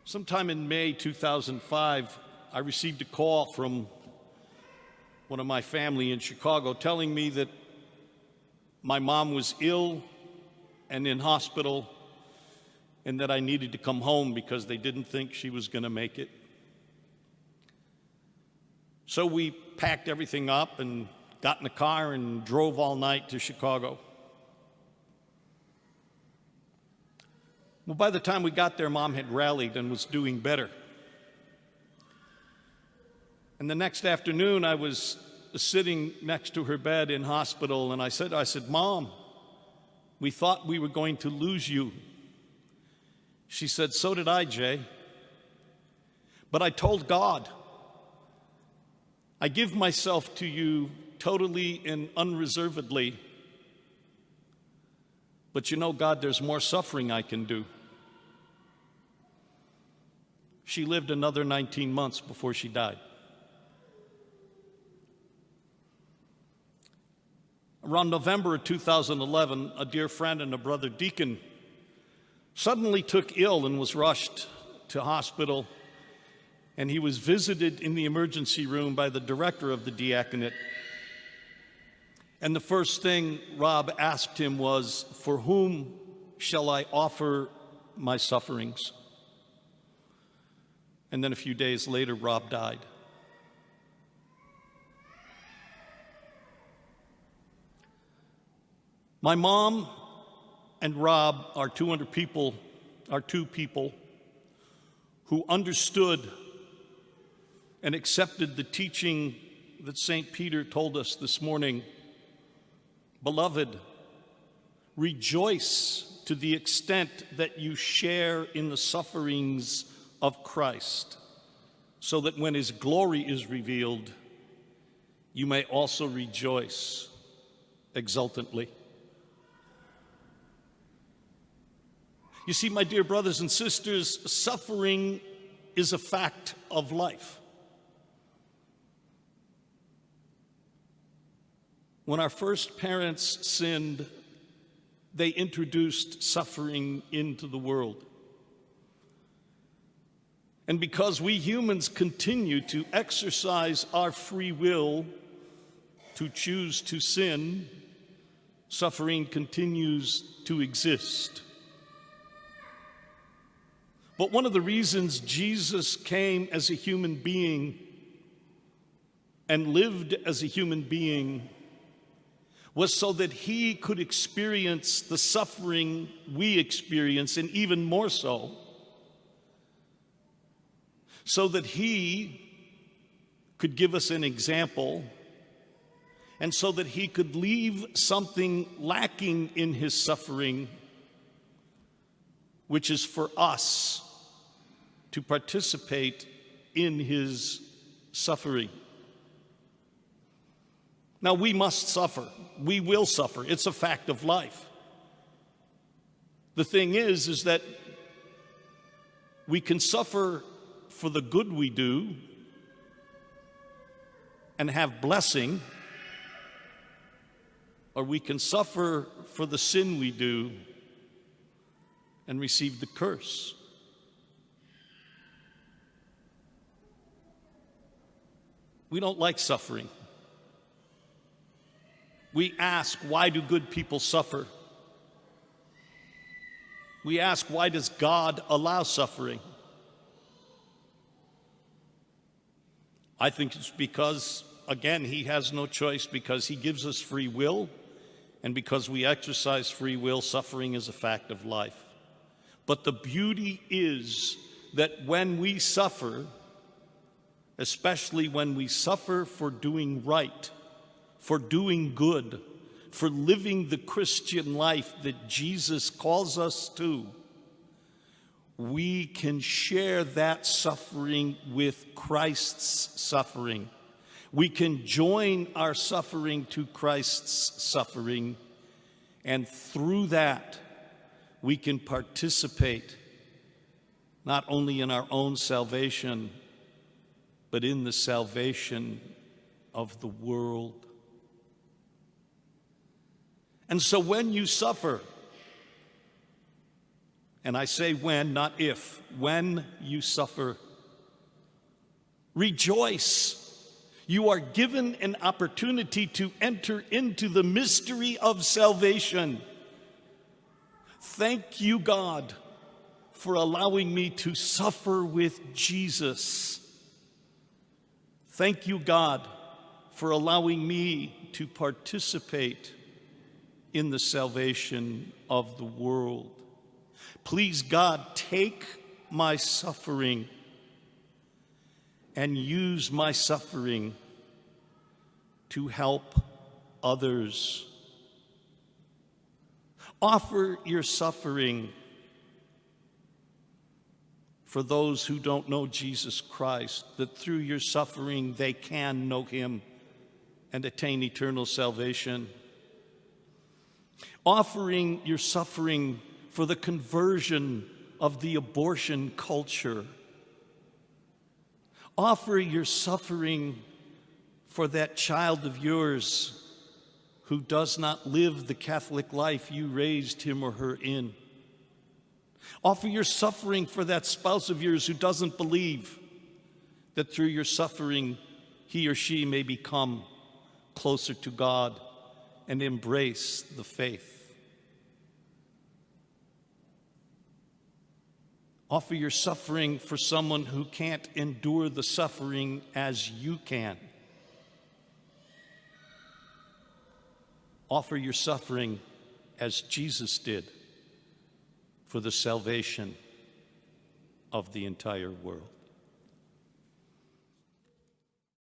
Sometime in May 2005, I received a call from one of my family in Chicago telling me that my mom was ill and in hospital and that I needed to come home because they didn't think she was going to make it. So we packed everything up and got in the car and drove all night to Chicago. Well, by the time we got there, Mom had rallied and was doing better. And the next afternoon, I was sitting next to her bed in hospital, and I said, "Mom, we thought we were going to lose you." She said, "So did I, Jay. But I told God, I give myself to you totally and unreservedly. But you know, God, there's more suffering I can do." She lived another 19 months before she died. Around November of 2011, a dear friend and a brother deacon suddenly took ill and was rushed to hospital, and he was visited in the emergency room by the director of the diaconate. And the first thing Rob asked him was, "For whom shall I offer my sufferings?" And then a few days later, Rob died. My mom and Rob are two people who understood and accepted the teaching that St. Peter told us this morning. Beloved, rejoice to the extent that you share in the sufferings of Christ, so that when his glory is revealed, you may also rejoice exultantly. You see, my dear brothers and sisters, suffering is a fact of life. When our first parents sinned, they introduced suffering into the world. And because we humans continue to exercise our free will to choose to sin, suffering continues to exist. But one of the reasons Jesus came as a human being and lived as a human being was so that he could experience the suffering we experience, and even more so that he could give us an example, and so that he could leave something lacking in his suffering, which is for us to participate in his suffering. Now, we must suffer. We will suffer. It's a fact of life. The thing is that we can suffer for the good we do and have blessing, or we can suffer for the sin we do and receive the curse. We don't like suffering. We ask, why do good people suffer? We ask, why does God allow suffering? I think it's because, again, he has no choice, because he gives us free will, and because we exercise free will, suffering is a fact of life. But the beauty is that when we suffer, especially when we suffer for doing right, for doing good, for living the Christian life that Jesus calls us to, we can share that suffering with Christ's suffering. We can join our suffering to Christ's suffering, and through that, we can participate not only in our own salvation, but in the salvation of the world. And so when you suffer, And I say when, not if, when you suffer, rejoice. You are given an opportunity to enter into the mystery of salvation. Thank you, God, for allowing me to suffer with Jesus. Thank you, God, for allowing me to participate in the salvation of the world. Please, God, take my suffering and use my suffering to help others. Offer your suffering for those who don't know Jesus Christ, that through your suffering they can know him and attain eternal salvation. Offering your suffering for the conversion of the abortion culture. Offer your suffering for that child of yours who does not live the Catholic life you raised him or her in. Offer your suffering for that spouse of yours who doesn't believe, that through your suffering he or she may become closer to God and embrace the faith. Offer your suffering for someone who can't endure the suffering as you can. Offer your suffering as Jesus did for the salvation of the entire world.